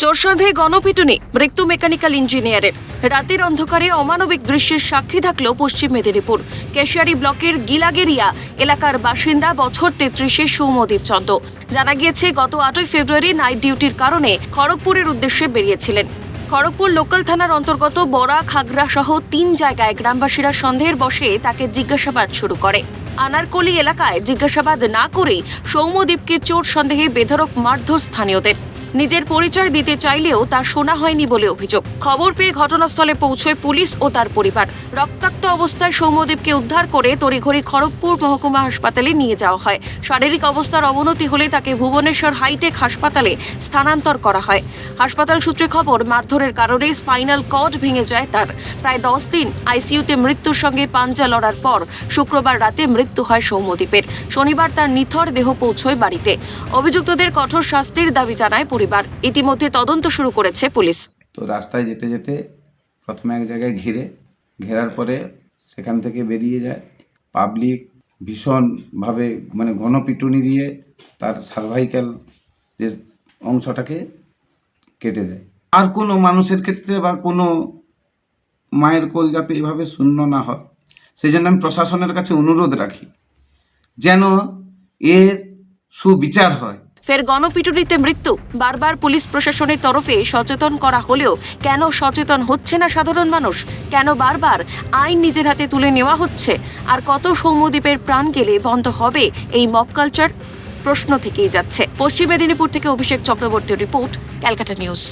চোর সন্দেহে গণপিটুনি, মৃত্যু মেকানিক্যাল ইঞ্জিনিয়ারের। রাতের অন্ধকারে অমানবিক দৃশ্যের সাক্ষী থাকল পশ্চিম মেদিনীপুর কেশিয়ারি ব্লকের গিলাগেরিয়া এলাকার বাসিন্দা বছর 33-এর সৌম্যদীপ চন্দ। জানা গিয়েছে, গত 8ই ফেব্রুয়ারি নাইট ডিউটির কারণে খড়গপুরের উদ্দেশ্যে বেরিয়েছিলেন। খড়গপুর লোকাল থানার অন্তর্গত বড়া খাগড়া সহ 3 জায়গায় গ্রামবাসীরা সন্দেহের বশে তাকে জিজ্ঞাসাবাদ শুরু করে। আনারকলি এলাকায় জিজ্ঞাসাবাদ না করেই সৌম্যদীপকে চোর সন্দেহে বেধড়ক মারধর স্থানীয়দের। নিজের পরিচয় দিতে চাইলেও তা শোনা হয়নি বলে অভিযোগ। খবর পেয়ে ঘটনাস্থলে পৌঁছয় পুলিশ ও তার পরিবার। রক্তাক্ত অবস্থায় সৌম্যদীপকে উদ্ধার করে তড়িঘড়ি খড়গপুর মহকুমা হাসপাতালে নিয়ে যাওয়া হয়। শারীরিক অবস্থার অবনতি হলে তাকে ভুবনেশ্বর হাইটেক হাসপাতালে স্থানান্তর করা হয়। হাসপাতাল সূত্রে খবর, মারধরের কারণে স্পাইনাল কর্ড ভেঙে যায় তার। প্রায় 10 দিন আইসিইউতে মৃত্যুর সঙ্গে পাঞ্জা লড়ার পর শুক্রবার রাতে মৃত্যু হয় সৌম্যদীপের। শনিবার তার নিথর দেহ পৌঁছয় বাড়িতে। অভিযুক্তদের কঠোর শাস্তির দাবি জানায় পরিবার। ইতিমধ্যে তদন্ত শুরু করেছে পুলিশ। তো রাস্তায় যেতে যেতে প্রথমে এক জায়গায় ঘেরার পরে সেখান থেকে বেরিয়ে যায়। পাবলিক ভীষণভাবে গণপিটুনি দিয়ে তার সার্ভাইকাল যে অংশটাকে কেটে দেয়। আর কোনো মানুষের ক্ষেত্রে বা কোনো মায়ের কোল যাতে এভাবে শূন্য না হয়, সেই জন্য আমি প্রশাসনের কাছে অনুরোধ রাখি যেন এর সুবিচার হয়। ফের গণপিটুনিতে মৃত্যু। বারবার পুলিশ প্রশাসনের তরফে সচেতন করা হলেও কেন সচেতন হচ্ছে না সাধারণ মানুষ? কেন বারবার আইন নিজের হাতে তুলে নেওয়া হচ্ছে? আর কত সৌম্যদীপের প্রাণ গেলে বন্ধ হবে এই মব কালচার? প্রশ্ন থেকেই যাচ্ছে। পশ্চিম মেদিনীপুর থেকে অভিষেক চক্রবর্তীর রিপোর্ট, ক্যালকাটা নিউজ।